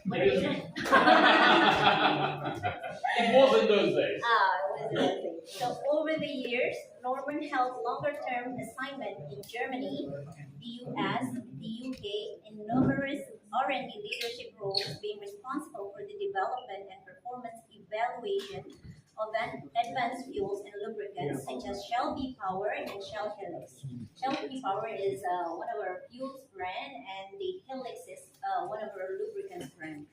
What is it? It was in those days. It was in those days. So over the years, Norman held longer-term assignment in Germany, the US, the UK, in numerous R&D leadership roles, being responsible for the development and performance evaluation of advanced fuels and lubricants such as Shell V-Power and Shell Helix. Shell V-Power is one of our fuels brand, and the Helix is one of our lubricants brand.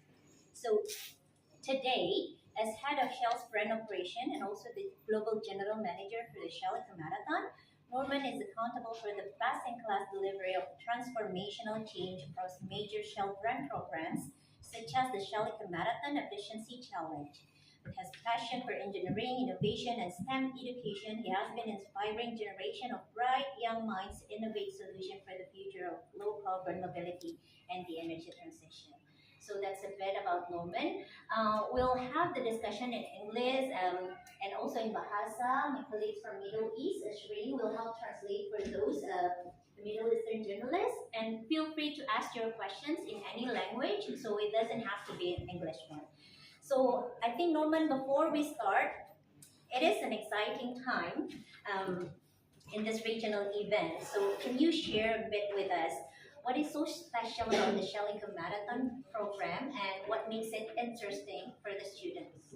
So today, as head of Shell's brand operation and also the global general manager for the Shell Marathon, Norman is accountable for the best-in-class delivery of transformational change across major Shell brand programs, such as the Shell Marathon Efficiency Challenge. With his passion for engineering, innovation, and STEM education, he has been inspiring generation of bright young minds to innovate solutions for the future of low-carbon mobility and the energy transition. So that's a bit about Norman. We'll have the discussion in English and also in Bahasa. My colleagues from Middle East, Shri, will help translate for those Middle Eastern journalists. And feel free to ask your questions in any language, so it doesn't have to be an English one. So I think, Norman, before we start, it is an exciting time in this regional event. So can you share a bit with us what is so special about the Shell Marathon program and what makes it interesting for the students?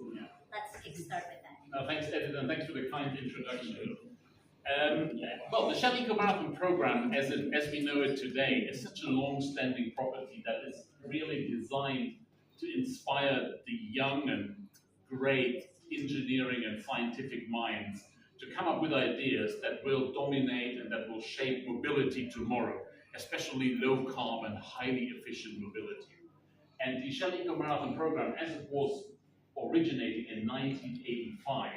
Let's start with that. No, thanks, Edith, and thanks for the kind introduction. Well, the Shell Marathon program, as we know it today, is such a long-standing property that is really designed to inspire the young and great engineering and scientific minds to come up with ideas that will dominate and that will shape mobility tomorrow, especially low-carbon, highly efficient mobility. And the Shell Marathon program, as it was originating in 1985,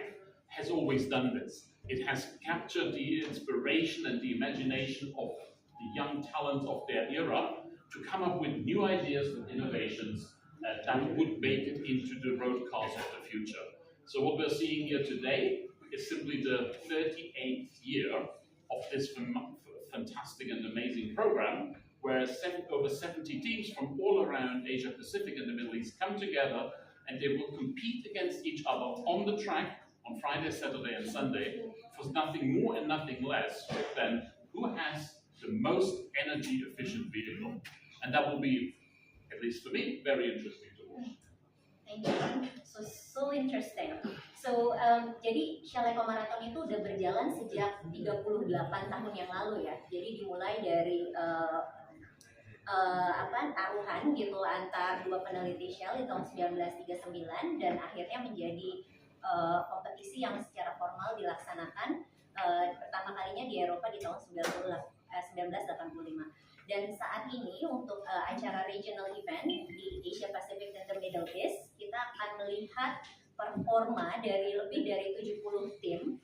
has always done this. It has captured the inspiration and the imagination of the young talent of their era to come up with new ideas and innovations that would make it into the road cars of the future. So what we're seeing here today is simply the 38th year of this fantastic and amazing program, where over 70 teams from all around Asia Pacific and the Middle East come together, and they will compete against each other on the track on Friday, Saturday, and Sunday for nothing more and nothing less than who has the most energy efficient vehicle. And that will be, at least for me, very interesting to watch. Thank you. So interesting. So, jadi Shell Marathon itu udah berjalan sejak 38 tahun yang lalu ya. Jadi dimulai dari taruhan gitu antar dua peneliti Shell di tahun 1939 dan akhirnya menjadi kompetisi yang secara formal dilaksanakan pertama kalinya di Eropa di tahun 1985. Dan saat ini untuk acara regional event di Asia Pacific dan the Middle East, kita akan melihat performa dari lebih dari 70 tim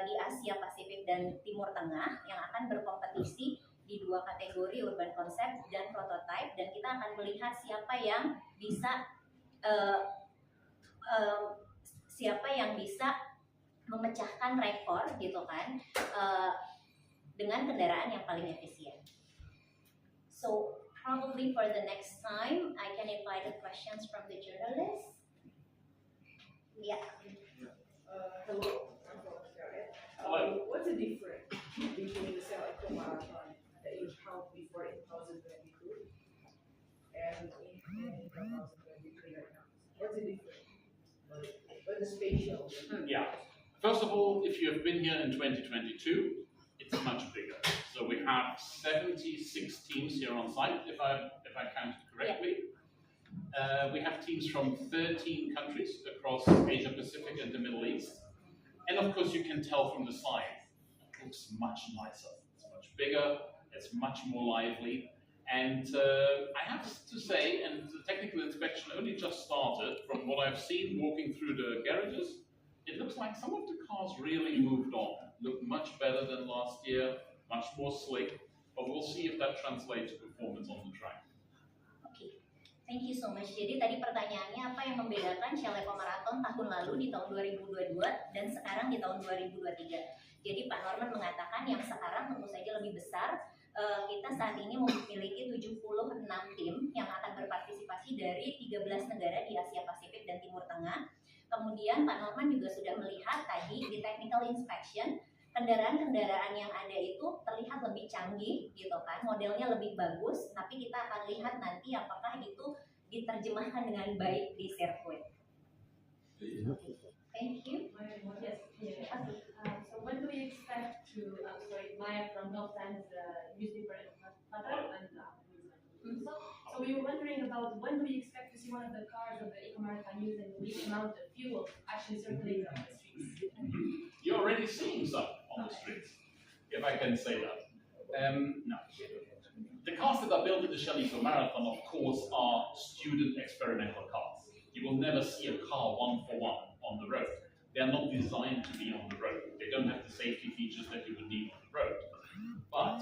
di Asia Pasifik dan Timur Tengah yang akan berkompetisi di dua kategori urban concept dan prototype, dan kita akan melihat siapa yang bisa memecahkan rekor gitu kan dengan kendaraan yang paling efisien. So probably for the next time, I can invite the questions from the journalists. Yeah. Hello. Hello. What's the difference between the Shell Marathon that you held before in 2022 and in 2023 right now? What's the difference? What's the spatial? Yeah. First of all, if you have been here in 2022, it's much bigger. So we have 76 teams here on site, if I counted correctly. We have teams from 13 countries across Asia Pacific and the Middle East. And of course, you can tell from the side, it looks much nicer. It's much bigger, it's much more lively. And I have to say, and the technical inspection only just started, from what I've seen walking through the garages, it looks like some of the cars really moved on. Look much better than last year, much more slick, but we'll see if that translates to performance on the track. Okay, thank you so much. Jadi tadi pertanyaannya apa yang membedakan Shell Marathon tahun lalu di tahun 2022 dan sekarang di tahun 2023. Jadi Pak Norman mengatakan yang sekarang tentu saja lebih besar, kita saat ini memiliki 76 tim yang akan berpartisipasi dari 13 negara di Asia Pasifik dan Timur Tengah. Kemudian Pak Norman juga sudah melihat tadi di technical inspection, kendaraan-kendaraan yang ada itu terlihat lebih canggih gitu kan, modelnya lebih bagus, tapi kita akan lihat nanti apakah itu diterjemahkan dengan baik di sirkuit. Thank you. Yes, yeah. So when do we expect to, sorry, Maya from Gulf Times newspaper in Qatar, and so we were wondering about when do we expect to see one of the cars of the Eco-Maritime using the amount of fuel actually circulating on the streets? You're already seeing some on the streets, if I can say that. No. The cars that are built in the Shell Eco Marathon, of course, are student experimental cars. You will never see a car one-for-one on the road. They are not designed to be on the road. They don't have the safety features that you would need on the road. But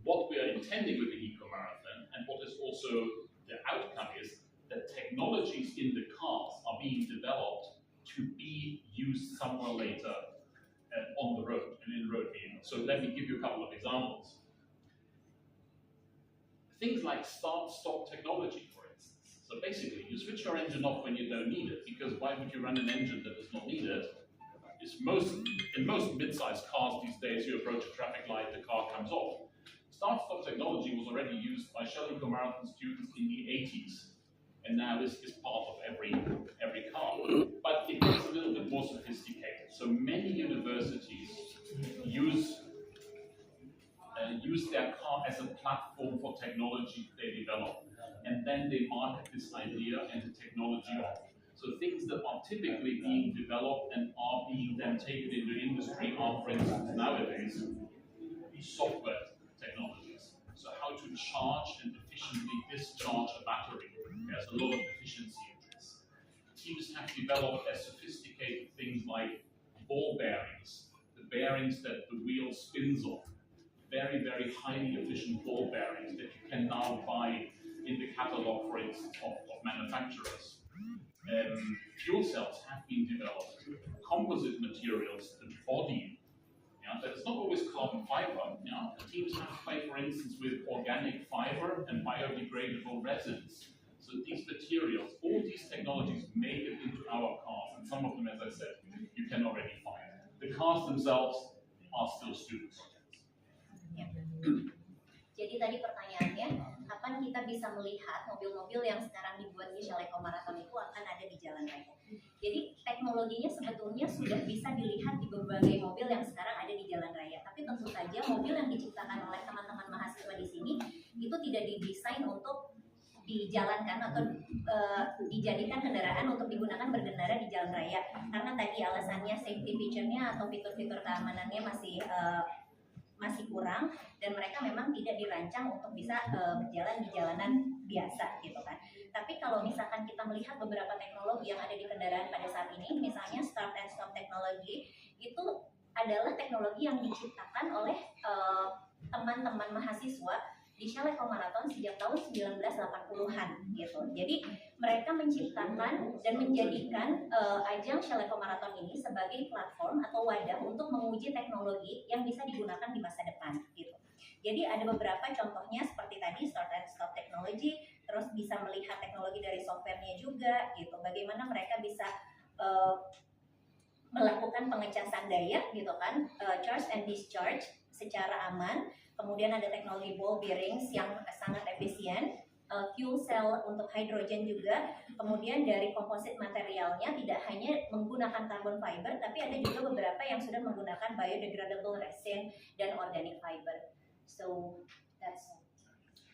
what we are intending with the Eco Marathon, and what is also the outcome, is that technologies in the cars are being developed to be used somewhere later on the road and in road vehicles. So let me give you a couple of examples. Things like start-stop technology, for instance. So basically, you switch your engine off when you don't need it, because why would you run an engine that is not needed? In most mid-sized cars these days, you approach a traffic light, the car comes off. Start-stop technology was already used by Shell Eco Marathon students in the 80s, and now is part of every car. But it gets a little bit more sophisticated. So many universities use their car as a platform for technology they develop, and then they market this idea and the technology on. So things that are typically being developed and are being then taken into industry are, for instance, nowadays, software technologies. So how to charge and efficiently discharge a battery. There's a lot of efficiency in this. Teams have developed as sophisticated things like ball bearings, the bearings that the wheel spins on. Very, very highly efficient ball bearings that you can now buy in the catalog, for instance, of manufacturers. Fuel cells have been developed, composite materials, the body, that is not always carbon fiber. Teams have to play, for instance, with organic fiber and biodegradable resins. So these materials, all these technologies make it into our cars, and some of them, as I said, you can already find. The cars themselves are still student projects. Jadi tadi pertanyaannya, kapan kita bisa melihat mobil-mobil yang sekarang dibuat di Shell Eco Marathon itu akan ada di jalan raya? Jadi teknologinya sebetulnya sudah bisa dilihat di berbagai mobil yang sekarang ada di jalan raya. Tapi tentu saja mobil yang diciptakan oleh teman-teman mahasiswa di sini itu tidak didesain untuk dijalankan atau dijadikan kendaraan untuk digunakan berkendara di jalan raya. Karena tadi alasannya safety feature-nya atau fitur-fitur keamanannya masih kurang, dan mereka memang tidak dirancang untuk bisa berjalan di jalanan biasa gitu kan. Tapi kalau misalkan kita melihat beberapa teknologi yang ada di kendaraan pada saat ini, misalnya start and stop technology, itu adalah teknologi yang diciptakan oleh teman-teman mahasiswa di Shell Eco Marathon sejak tahun 1980-an gitu. Jadi mereka menciptakan dan menjadikan ajang Shell Eco Marathon ini sebagai platform atau wadah untuk menguji teknologi yang bisa digunakan di masa depan gitu. Jadi ada beberapa contohnya seperti tadi start and stop technology, terus bisa melihat teknologi dari softwarenya juga gitu. Bagaimana mereka bisa melakukan pengecasan daya gitu kan, charge and discharge secara aman. Kemudian ada teknologi ball bearings yang sangat efisien, fuel cell untuk hidrogen juga. Kemudian dari komposit materialnya tidak hanya menggunakan carbon fiber, tapi ada juga beberapa yang sudah menggunakan biodegradable resin dan organic fiber. So that's.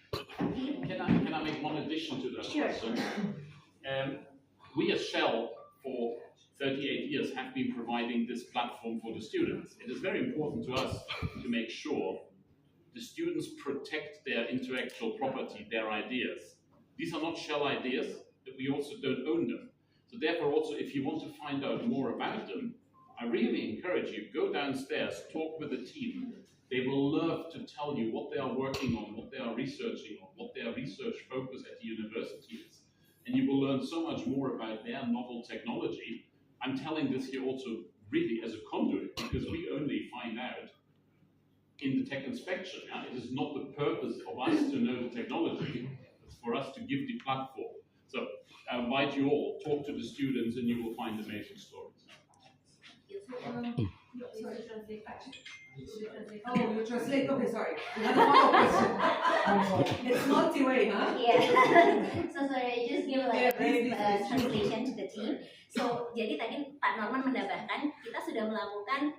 Can I make one addition to that question? We as Shell for 38 years have been providing this platform for the students. It is very important to us to make sure the students protect their intellectual property, their ideas. These are not Shell ideas, but we also don't own them. So therefore also, if you want to find out more about them, I really encourage you, go downstairs, talk with the team. They will love to tell you what they are working on, what they are researching on, what their research focus at the university is. And you will learn so much more about their novel technology. I'm telling this here also really as a conduit, because we only find out in the tech inspection. Yeah? It is not the purpose of us to know the technology, it's for us to give the platform. So I invite you all, talk to the students, and you will find amazing stories. Oh, you translate. Okay, sorry. Another follow-up question. It's multi-way, huh? Yeah. So sorry, I just give like Yeah, a brief please. translation to the team. So jadi tadi Pak Norman menambahkan kita sudah melakukan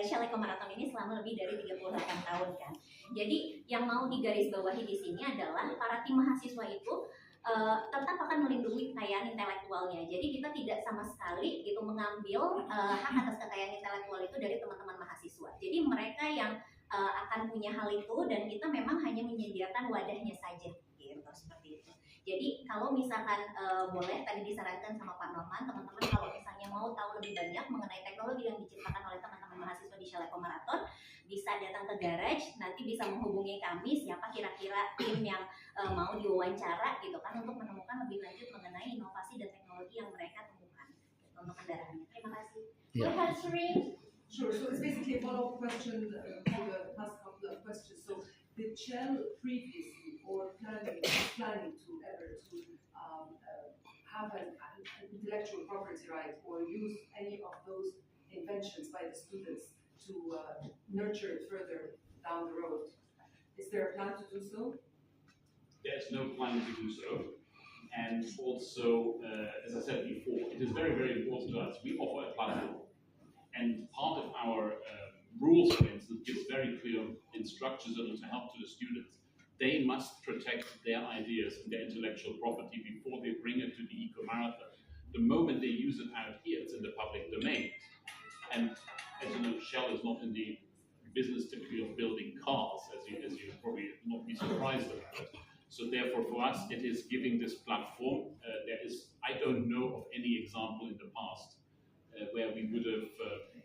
Shell Eco Marathon ini selama lebih dari 38 tahun kan. Jadi yang mau digarisbawahi di sini adalah para tim mahasiswa itu tetap akan melindungi kekayaan intelektualnya. Jadi kita tidak sama sekali gitu mengambil hak atas kekayaan intelektual itu dari teman-teman mahasiswa. Jadi mereka yang akan punya hal itu dan kita memang hanya menyediakan wadahnya saja gitu seperti itu. Jadi kalau misalkan boleh tadi disarankan sama Pak Norman, teman-teman kalau misalnya mau tahu lebih banyak mengenai teknologi yang diciptakan oleh teman-teman mahasiswa di Shell Eco Marathon, bisa datang ke garage, nanti bisa menghubungi kami siapa kira-kira tim yang mau diwawancara gitu kan untuk menemukan lebih lanjut mengenai inovasi dan teknologi yang mereka temukan gitu, untuk kendaraannya. Terima kasih. Go ahead, Shireen. Sure. So it's basically a follow-up question to the past couple of questions. So did Shell previously or planning to ever to have an intellectual property right or use any of those inventions by the students to nurture it further down the road? Is there a plan to do so? There's no plan to do so. And also, as I said before, it is very, very important to us. We offer a platform. And part of our rules, for instance, gives very clear instructions on to help to the students. They must protect their ideas and their intellectual property before they bring it to the Eco Marathon. The moment they use it out here, it's in the public domain. And as you know, Shell is not in the business typically of building cars, as you probably not be surprised about it. So therefore, for us, it is giving this platform. I don't know of any example in the past where we would have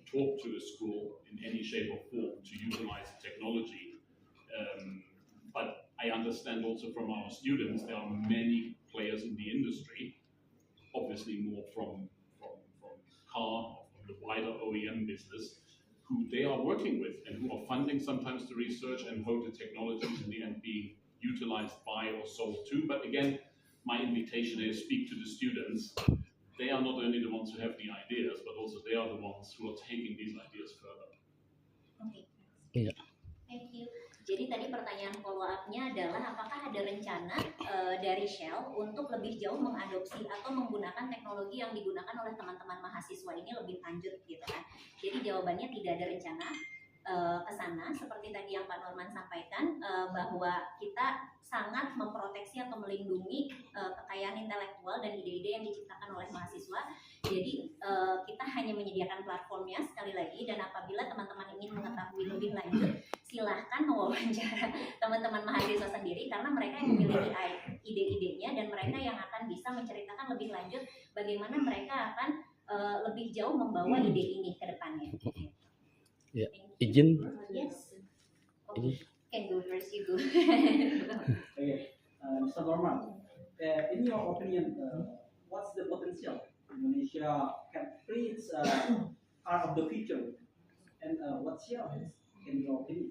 talked to a school in any shape or form to utilize technology. But I understand also from our students, there are many players in the industry, obviously more from car, from the wider OEM business, who they are working with and who are funding sometimes the research and hope the technologies in the end being utilized by or sold to. But again, my invitation is speak to the students. They are not only the ones who have the ideas, but also they are the ones who are taking these ideas further. Okay. Iya. Thank you. Jadi tadi pertanyaan follow up-nya adalah apakah ada rencana dari Shell untuk lebih jauh mengadopsi atau menggunakan teknologi yang digunakan oleh teman-teman mahasiswa ini lebih lanjut gitu kan. Jadi jawabannya tidak ada rencana ke sana seperti tadi yang Pak Norman sampaikan bahwa kita sangat memproteksi atau melindungi kekayaan intelektual dan ide-ide yang diciptakan oleh mahasiswa. Jadi kita hanya menyediakan platformnya sekali lagi dan apabila teman-teman ingin mengetahui lebih lanjut silahkan mewawancara teman-teman mahasiswa sendiri karena mereka yang memiliki ide-idenya dan mereka yang akan bisa menceritakan lebih lanjut bagaimana mereka akan lebih jauh membawa ide ini ke depannya. Ya, izin. Yes. Okay. Can go first, you go. Okay, Mr. Norman, in your opinion, what's the potential Indonesia can create car of the future, and what's your, in your opinion?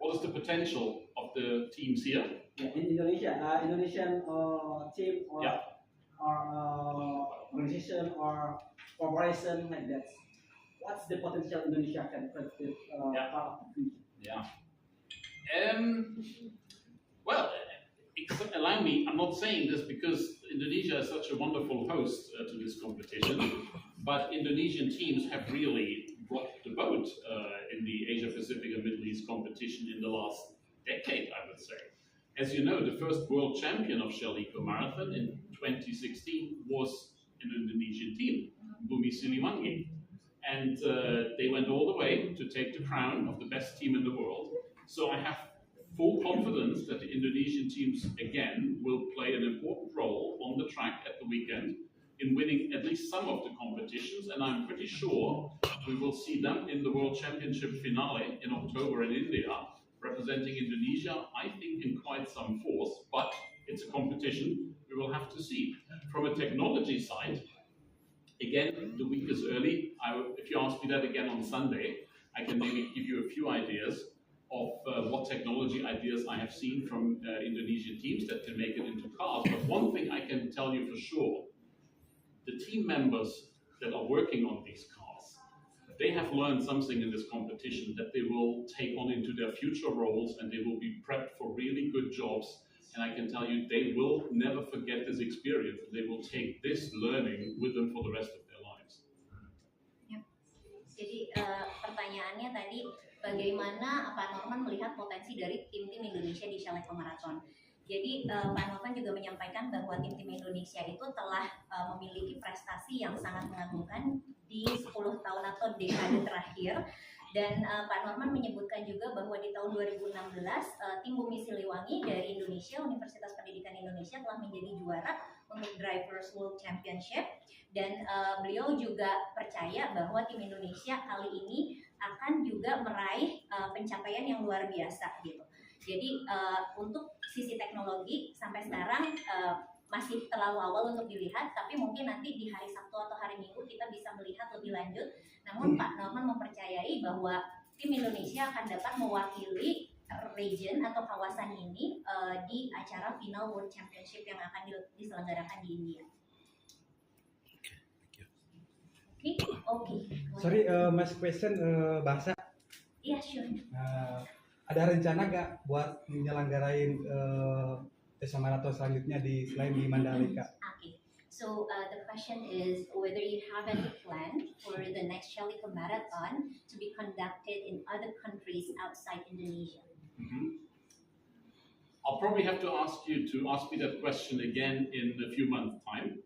What is the potential of the teams here? Yeah, in Indonesia, Indonesian team or Yeah. Organization or corporation like that. What's the potential Indonesia can create car of the future? Yeah. Well, allow me, I'm not saying this because Indonesia is such a wonderful host to this competition, but Indonesian teams have really rocked the boat in the Asia-Pacific and Middle East competition in the last decade, I would say. As you know, the first world champion of Shell Eco Marathon in 2016 was an Indonesian team, Bumi Siliwangi. And they went all the way to take the crown of the best team in the world. So I have full confidence that the Indonesian teams, again, will play an important role on the track at the weekend in winning at least some of the competitions. And I'm pretty sure we will see them in the World Championship finale in October in India, representing Indonesia, I think, in quite some force. But it's a competition we will have to see. From a technology side, again, the week is early. If you ask me that again on Sunday, I can maybe give you a few ideas of what technology ideas I have seen from Indonesian teams that can make it into cars. But one thing I can tell you for sure, the team members that are working on these cars, they have learned something in this competition that they will take on into their future roles, and they will be prepped for really good jobs. And I can tell you, they will never forget this experience. They will take this learning with them for the rest of their lives. Jadi pertanyaannya tadi, bagaimana Pak Norman melihat potensi dari tim-tim Indonesia di Shell Marathon? Jadi Pak Norman juga menyampaikan bahwa tim-tim Indonesia itu telah memiliki prestasi yang sangat mengagumkan di 10 tahun atau dekade terakhir. Dan Pak Norman menyebutkan juga bahwa di tahun 2016 tim Bumi Siliwangi dari Indonesia, Universitas Pendidikan Indonesia telah menjadi juara untuk Drivers World Championship. Dan beliau juga percaya bahwa tim Indonesia kali ini akan juga meraih pencapaian yang luar biasa gitu. Jadi untuk sisi teknologi sampai sekarang masih terlalu awal untuk dilihat, tapi mungkin nanti di hari Sabtu atau hari Minggu kita bisa melihat lebih lanjut. Namun Pak Norman mempercayai bahwa tim Indonesia akan dapat mewakili region atau kawasan ini di acara final World Championship yang akan diselenggarakan di India. Okay. Sorry, mas question bahasa. Iya, sure. Ada rencana nggak buat menyelenggarain Asia Marathon selanjutnya selain di Mandalika? Okay. So the question is whether you have any plan for the next Shell Marathon to be conducted in other countries outside Indonesia. I'll probably have to ask you to ask me that question again in a few months' time.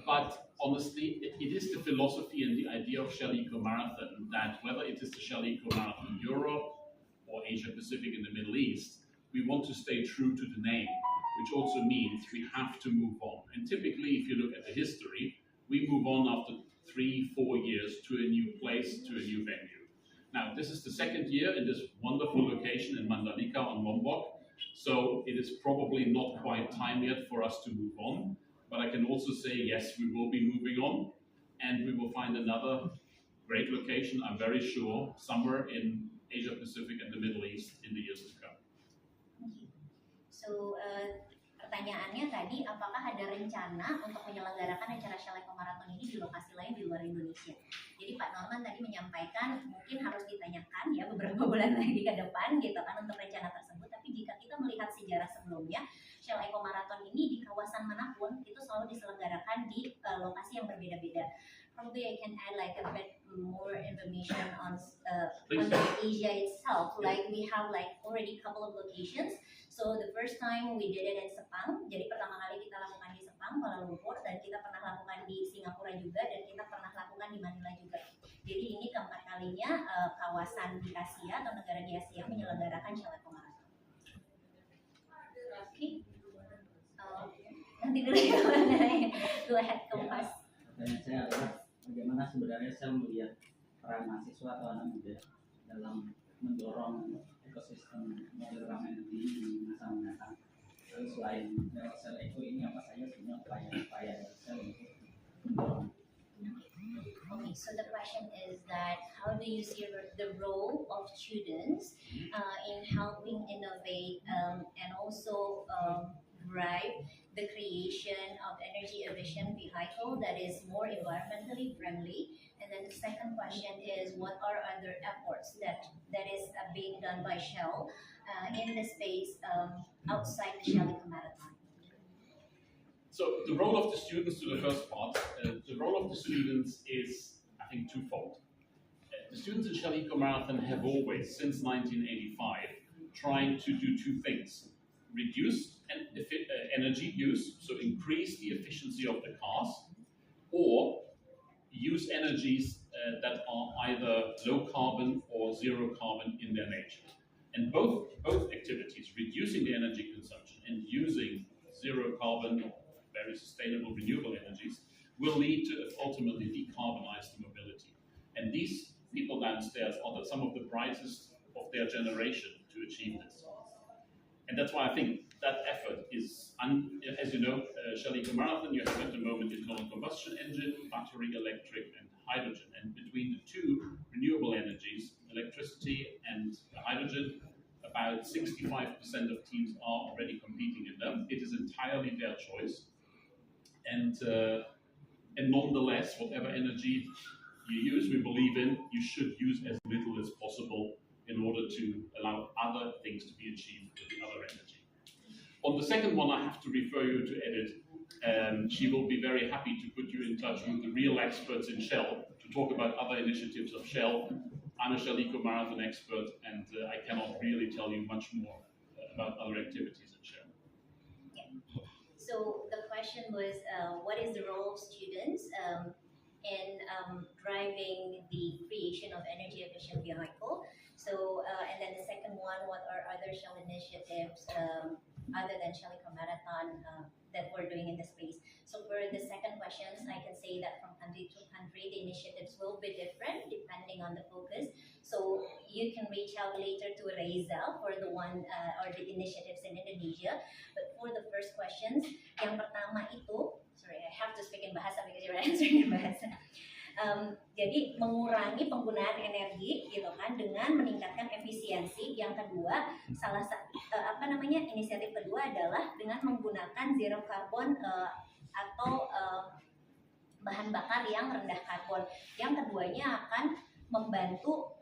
But honestly, it is the philosophy and the idea of Shell Marathon that whether it is the Shell Marathon in Europe or Asia Pacific in the Middle East, we want to stay true to the name, which also means we have to move on. And typically, if you look at the history, we move on after 3-4 years to a new place, to a new venue. Now, this is the second year in this wonderful location in Mandalika on Lombok, so it is probably not quite time yet for us to move on. But I can also say, yes, we will be moving on, and we will find another great location, I'm very sure, somewhere in Asia Pacific and the Middle East in the years to come. So, pertanyaannya tadi, apakah ada rencana untuk menyelenggarakan acara Shell Marathon ini di lokasi lain di luar Indonesia? Jadi Pak Norman tadi menyampaikan mungkin harus ditanyakan ya beberapa bulan lagi ke depan gitu kan untuk rencana tersebut. Tapi jika kita melihat sejarah sebelumnya, Shell Marathon ini di kawasan manapun itu selalu diselenggarakan di lokasi yang berbeda-beda. Probably I can add like a bit more information on Asia itself. Like we have like already a couple of locations. So the first time we did it in Sepang. Jadi pertama kali kita lakukan di Sepang, Kuala Lumpur, dan kita pernah lakukan di Singapura juga, dan kita pernah lakukan di Manila juga. Jadi ini keempat kalinya kawasan di Asia atau negara di Asia menyelenggarakan Shell Marathon. Oke. Nanti dulu ya, go ahead, Kompas. Pertanyaan saya adalah bagaimana sebenarnya saya melihat peran mahasiswa atau anak muda dalam mendorong ekosistem mobil ramah energi di masa mendatang. Lalu selain Sel Eco ini apa saja sebenarnya upaya Sel untuk mendorong? Okay, so the question is that how do you see the role of students in helping innovate and also drive the creation of energy efficient vehicle that is more environmentally friendly? And then the second question is what are other efforts that is being done by Shell in the space outside the Shell Marathon? So the role of the students, to the first part, the role of the students is, I think, twofold. The students in Shell Marathon have always, since 1985, trying to do two things: reduce energy use, so increase the efficiency of the cars, or use energies that are either low carbon or zero carbon in their nature. And both activities, reducing the energy consumption and using zero carbon, very sustainable renewable energies, will lead to ultimately decarbonized mobility. And these people downstairs are some of the brightest of their generation to achieve this. And that's why I think that effort is, as you know, Shell Eco Marathon, you have at the moment internal combustion engine, battery electric, and hydrogen. And between the two renewable energies, electricity and hydrogen, about 65% of teams are already competing in them. It is entirely their choice. And nonetheless, whatever energy you use, we believe in, you should use as little as possible in order to allow other things to be achieved with the other energy. On the second one, I have to refer you to Edith. She will be very happy to put you in touch with the real experts in Shell to talk about other initiatives of Shell. I'm a Shell Eco Marathon expert, and I cannot really tell you much more about other activities in Shell. So the question was, what is the role of students in driving the creation of energy efficient vehicle? So, and then the second one, what are other Shell initiatives other than Shell Eco Marathon that we're doing in the space? So for the second questions, I can say that from country to country, the initiatives will be different depending on the focus. So you can reach out later to Reza for the one or the initiatives in Indonesia. But for the first questions, yang pertama itu, sorry, I have to speak in bahasa because you're answering in bahasa. Jadi mengurangi penggunaan energi gitu kan dengan meningkatkan efisiensi. Yang kedua, salah satu inisiatif kedua adalah dengan menggunakan zero carbon atau bahan bakar yang rendah karbon. Yang keduanya akan membantu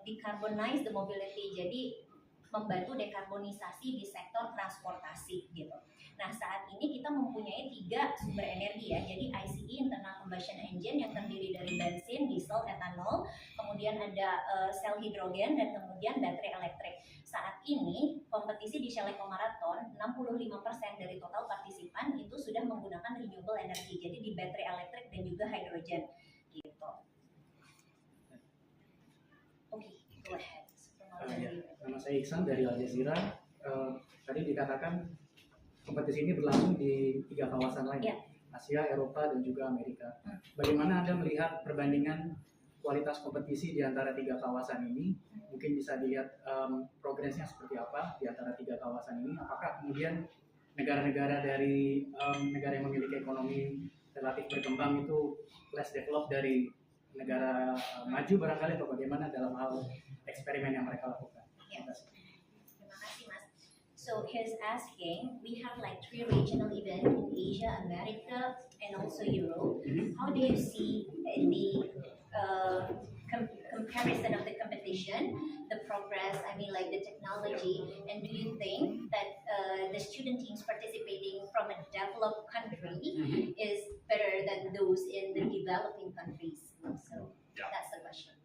decarbonize the mobility. Jadi membantu dekarbonisasi di sektor transportasi gitu. Nah, saat ini kita mempunyai 3 sumber energi ya. Jadi ICE, internal combustion engine, yang terdiri dari bensin, diesel, etanol, kemudian ada sel hidrogen, dan kemudian baterai elektrik. Saat ini kompetisi di Shell Eco Marathon 65% dari total partisipan itu sudah menggunakan renewable energy. Jadi di baterai elektrik dan juga hidrogen gitu. Oke, go ahead. Nama saya Iksan dari Al Jazeera. Tadi dikatakan kompetisi ini berlangsung di 3 kawasan lain, Asia, Eropa, dan juga Amerika. Bagaimana Anda melihat perbandingan kualitas kompetisi di antara 3 kawasan ini? Mungkin bisa dilihat progresnya seperti apa di antara 3 kawasan ini. Apakah kemudian negara-negara dari negara yang memiliki ekonomi relatif berkembang itu less developed dari negara maju barangkali, atau bagaimana dalam hal eksperimen yang mereka lakukan? Terima kasih. Terima kasih, Mas. So he's asking, we have like 3 regional events in Asia, America, and also Europe. How do you see in the comparison of the competition, the progress, I mean like the technology, and do you think that the student teams participating from a developed country is better than those in the developing countries? So that's the question.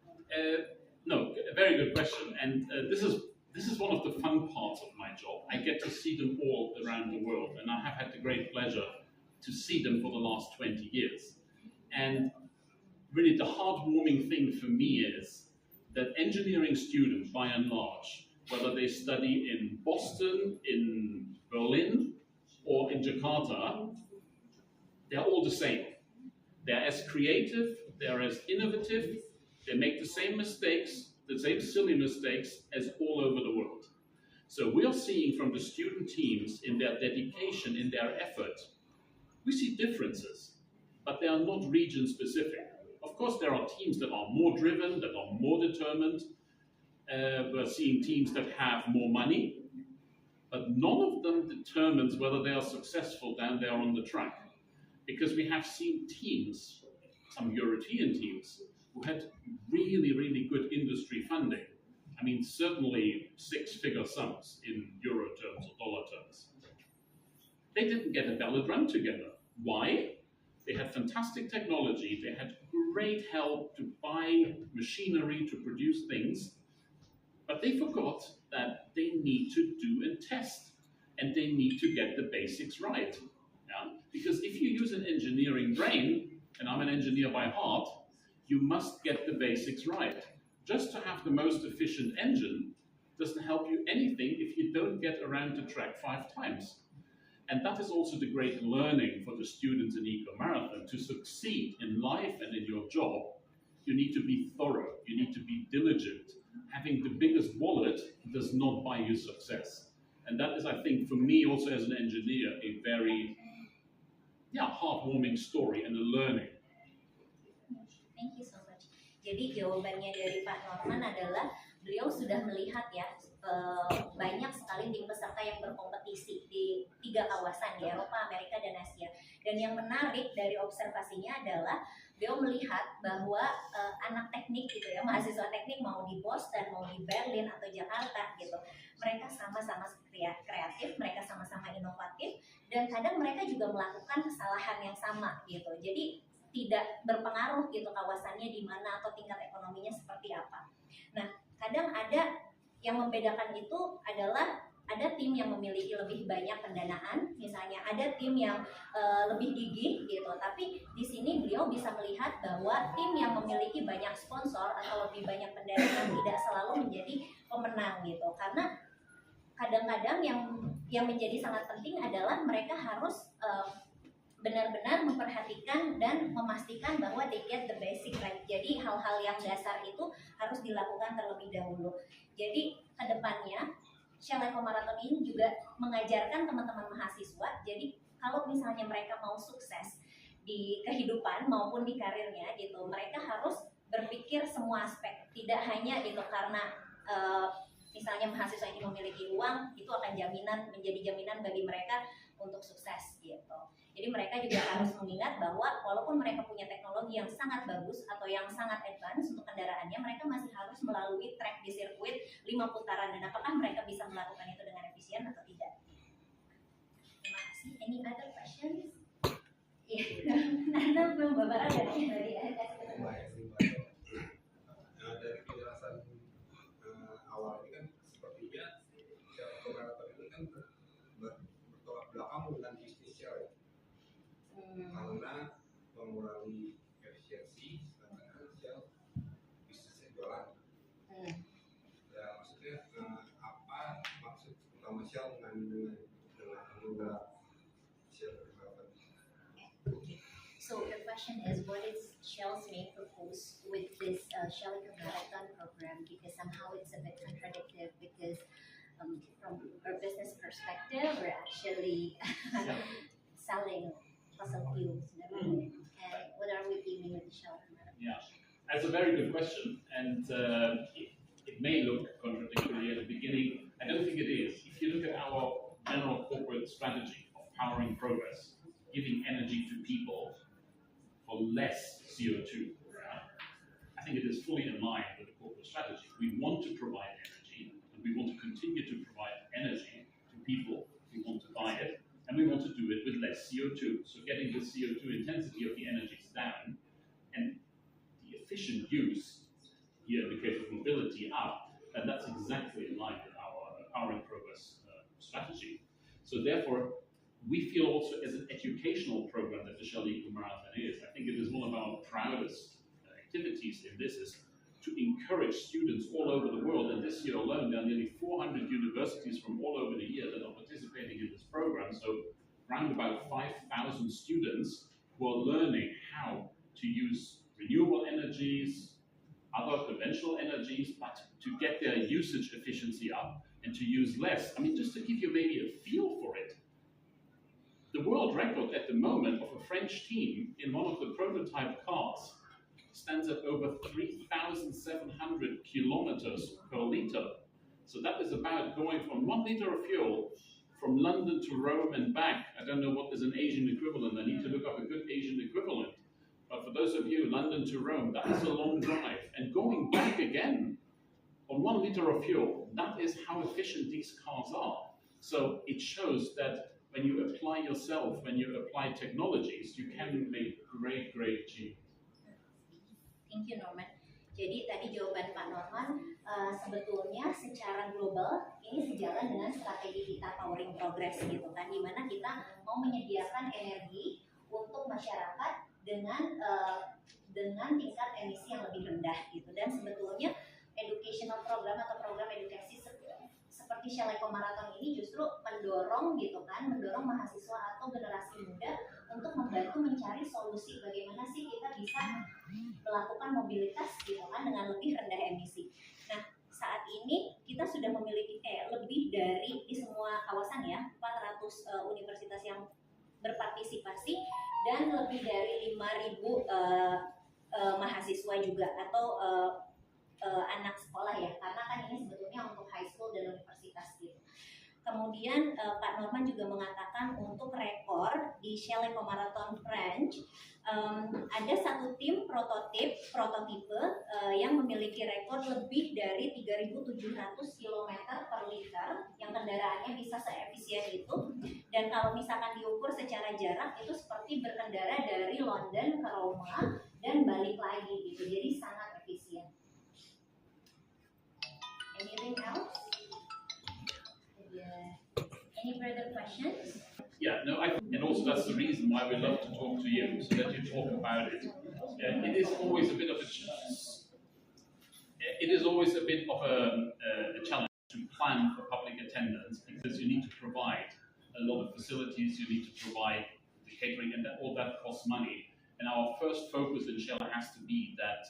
No, a very good question, and this is one of the fun parts of my job. I get to see them all around the world, and I have had the great pleasure to see them for the last 20 years. And really the heartwarming thing for me is that engineering students, by and large, whether they study in Boston, in Berlin, or in Jakarta, they're all the same. They're as creative, they're as innovative, they make the same mistakes, the same silly mistakes as all over the world. So we are seeing from the student teams in their dedication, in their effort, we see differences, but they are not region specific. Of course, there are teams that are more driven, that are more determined. We're seeing teams that have more money, but none of them determines whether they are successful down there on the track. Because we have seen teams, some European teams, who had really, really good industry funding. I mean, certainly 6-figure sums in euro terms or dollar terms. They didn't get a ballot run together. Why? They had fantastic technology, they had great help to buy machinery to produce things, but they forgot that they need to do and test, and they need to get the basics right. Yeah? Because if you use an engineering brain, and I'm an engineer by heart, you must get the basics right. Just to have the most efficient engine doesn't help you anything if you don't get around the track 5 times. And that is also the great learning for the students in Eco Marathon. To succeed in life and in your job, you need to be thorough, you need to be diligent. Having the biggest wallet does not buy you success. And that is, I think, for me also as an engineer, a very heartwarming story and a learning. Thank you so much. Jadi jawabannya dari Pak Norman adalah beliau sudah melihat ya banyak sekali tim peserta yang berkompetisi di 3 kawasan di Eropa, Amerika, dan Asia. Dan yang menarik dari observasinya adalah beliau melihat bahwa anak teknik gitu ya, mahasiswa teknik mau di Boston, mau di Berlin atau Jakarta gitu, mereka sama-sama kreatif, mereka sama-sama inovatif, dan kadang mereka juga melakukan kesalahan yang sama gitu. Jadi tidak berpengaruh gitu kawasannya di mana atau tingkat ekonominya seperti apa. Nah, kadang ada yang membedakan itu adalah ada tim yang memiliki lebih banyak pendanaan, misalnya ada tim yang lebih gigih gitu. Tapi di sini beliau bisa melihat bahwa tim yang memiliki banyak sponsor atau lebih banyak pendanaan tidak selalu menjadi pemenang gitu. Karena kadang-kadang yang menjadi sangat penting adalah mereka harus benar-benar memperhatikan dan memastikan bahwa they get the basic right. Jadi hal-hal yang dasar itu harus dilakukan terlebih dahulu. Jadi kedepannya Shell Eco Marathon ini juga mengajarkan teman-teman mahasiswa. Jadi kalau misalnya mereka mau sukses di kehidupan maupun di karirnya gitu, mereka harus berpikir semua aspek. Tidak hanya gitu karena misalnya mahasiswa ini memiliki uang, itu akan menjadi jaminan bagi mereka untuk sukses gitu. Jadi mereka juga harus mengingat bahwa walaupun mereka punya teknologi yang sangat bagus atau yang sangat advance untuk kendaraannya, mereka masih harus melalui track di sirkuit 5 putaran, dan apakah mereka bisa melakukan itu dengan efisien atau tidak. Terima kasih. Any other questions? Iya. Nah, belum Bapak ada dari dari penjelasan awal ini kan sepertinya Shell Marathon ini kan bertolak belakang dengan bisnis Shell, karena mengurangi efisiensi sedangkan Shell bisnisnya jualan. Ya maksudnya apa maksud utama Shell dengan mengubah Shell Marathon? So the question is, what is Shell's main purpose with this Shell Eco Marathon program? Because somehow it's a bit contradictory. Because from our business perspective, we're actually selling fossil fuels. And what are we aiming with the Shell Eco Marathon? Yeah, that's a very good question, and it may look contradictory at the beginning. I don't think it is. If you look at our general corporate strategy of powering progress, giving energy to people for less CO2, I think it is fully in line with the corporate strategy. We want to provide energy, and we want to continue to provide energy to people who want to buy it, and we want to do it with less CO2. So getting the CO2 intensity of the energies down, and the efficient use, here in the case of mobility, up, and that's exactly in line with our powering progress strategy. So therefore, we feel also as an educational program that the Shell Eco Marathon is. I think it is one of our proudest activities in this is to encourage students all over the world. And this year alone, there are nearly 400 universities from all over the year that are participating in this program. So around about 5,000 students who are learning how to use renewable energies, other conventional energies, but to get their usage efficiency up and to use less. I mean, just to give you maybe a feel for it, the world record at the moment of a French team in one of the prototype cars stands at over 3,700 kilometers per liter. So that is about going from 1 liter of fuel from London to Rome and back. I don't know what is an Asian equivalent. I need to look up a good Asian equivalent. But for those of you, London to Rome, that is a long drive. And going back again on 1 liter of fuel, that is how efficient these cars are. So it shows that when you apply yourself, when you apply technologies, you can make great achievements. Thank you, Norman. Jadi tadi jawaban Pak Norman sebetulnya secara global ini sejalan dengan strategi kita powering progress gitu kan, dimana kita mau menyediakan energi untuk masyarakat dengan tingkat emisi yang lebih rendah gitu. Dan sebetulnya educational program atau program edukasi seperti Shell Eco Marathon ini justru mendorong gitu kan, mendorong mahasiswa atau generasi muda untuk membantu mencari solusi bagaimana sih kita bisa melakukan mobilitas gitu kan dengan lebih rendah emisi. Nah, saat ini kita kita sudah memiliki lebih dari di semua kawasan ya 400 universitas yang berpartisipasi dan lebih dari 5.000 mahasiswa juga atau anak sekolah ya, karena kan ini sebetulnya untuk high school dan universitas gitu. Kemudian Pak Norman juga mengatakan untuk rekor di Shell Eco Marathon French ada satu tim prototipe yang memiliki rekor lebih dari 3.700 km per liter yang kendaraannya bisa seefisien itu, dan kalau misalkan diukur secara jarak itu seperti berkendara dari London ke Roma dan balik lagi gitu, jadi sangat efisien. Anything else? Any further questions? Yeah, no, and also that's the reason why we love to talk to you, so that you talk about it. It is always a bit of a challenge to plan for public attendance, because you need to provide a lot of facilities, you need to provide the catering, and all that costs money. And our first focus in Shell has to be that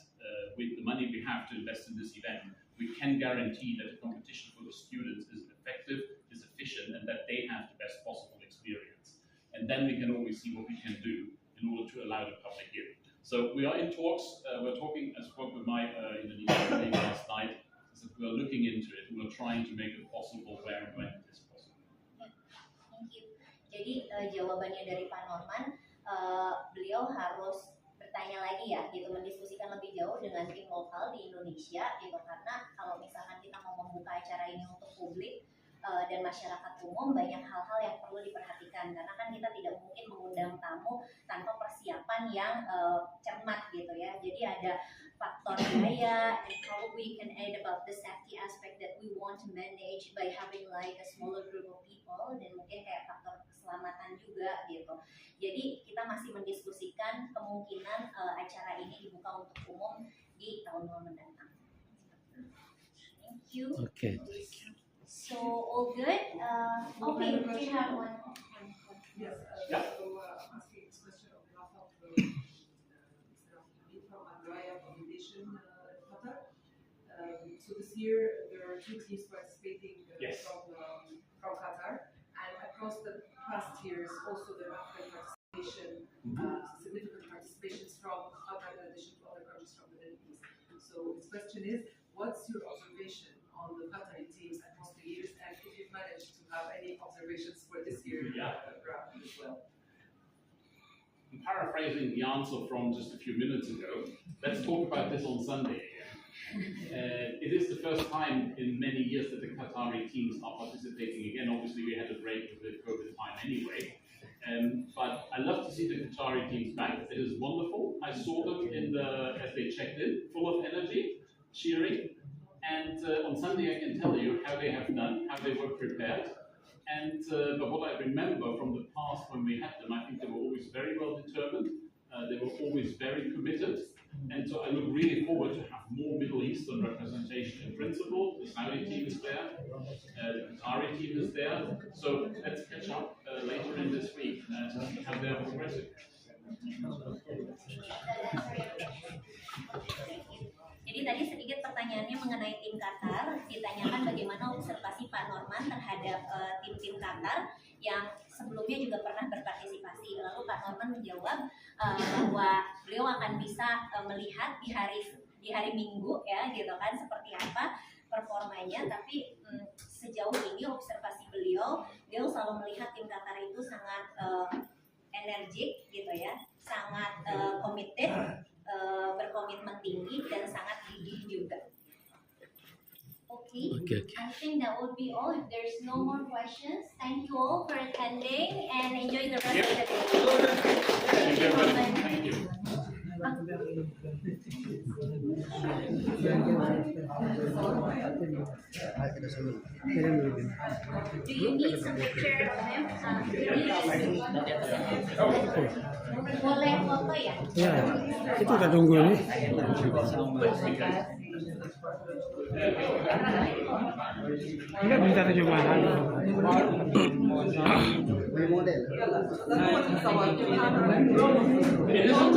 with the money we have to invest in this event, we can guarantee that the competition for the students is effective, is efficient, and that they have the best possible experience. And then we can always see what we can do in order to allow the public in. So we are in talks. We're talking. I spoke with my Indonesian colleague last night. So we're looking into it. We're trying to make it possible where and when it is possible. Thank you. Jadi jawabannya dari Pak Norman, beliau harus bertanya lagi ya, gitu, mendiskusikan lebih jauh dengan tim lokal di Indonesia, gitu, karena kalau misalkan kita mau membuka acara ini untuk publik dan masyarakat umum, banyak hal-hal yang perlu diperhatikan, karena kan kita tidak mungkin mengundang tamu tanpa persiapan yang cermat gitu ya. Jadi ada faktor biaya, and probably we can add about the safety aspect that we want to manage by having like a smaller group of people, dan mungkin kayak faktor keselamatan juga gitu. Jadi kita masih mendiskusikan kemungkinan acara ini dibuka untuk umum di tahun-tahun mendatang. Thank you. Okay. So all good. Okay, we have one. Yes, Yeah. so asking this question on behalf of from Andrea Foundation Qatar. So this year there are 2 teams participating Yes. from Qatar, and across the past years also there have been participation, significant participations from Qatar in addition to other countries from the Middle East. So this question is, what's your observation on the Qatari teams across the years, and if you've managed to have any observations for this year as well? I'm paraphrasing the answer from just a few minutes ago. Let's talk about this on Sunday again. It is the first time in many years that the Qatari teams are participating again. Obviously, we had a break with the COVID time anyway. But I love to see the Qatari teams back. It is wonderful. I saw them as they checked in, full of energy, cheering. And on Sunday, I can tell you how they have done, how they were prepared. And but what I remember from the past when we had them, I think they were always very well determined. They were always very committed. And so I look really forward to have more Middle Eastern representation in principle. The Saudi team is there, the Qatari team is there. So let's catch up later in this week to see how they are progressing. Jadi tadi sedikit pertanyaannya mengenai tim Qatar, ditanyakan bagaimana observasi Pak Norman terhadap tim-tim Qatar yang sebelumnya juga pernah berpartisipasi. Lalu Pak Norman menjawab bahwa beliau akan bisa melihat di hari Minggu ya, gitu kan, seperti apa performanya. Tapi sejauh ini observasi beliau selalu melihat tim Qatar itu sangat energik gitu ya, sangat committed, berkomitmen tinggi dan sangat gigih juga. Okay. I think that would be all. If there's no more questions, thank you all for attending and enjoy the rest of the day. Thank you, everybody. Thank you. Do you need some picture of them? Boleh foto ya? Ya, itu udah tunggu nih. Enggak minta terjemahan. It is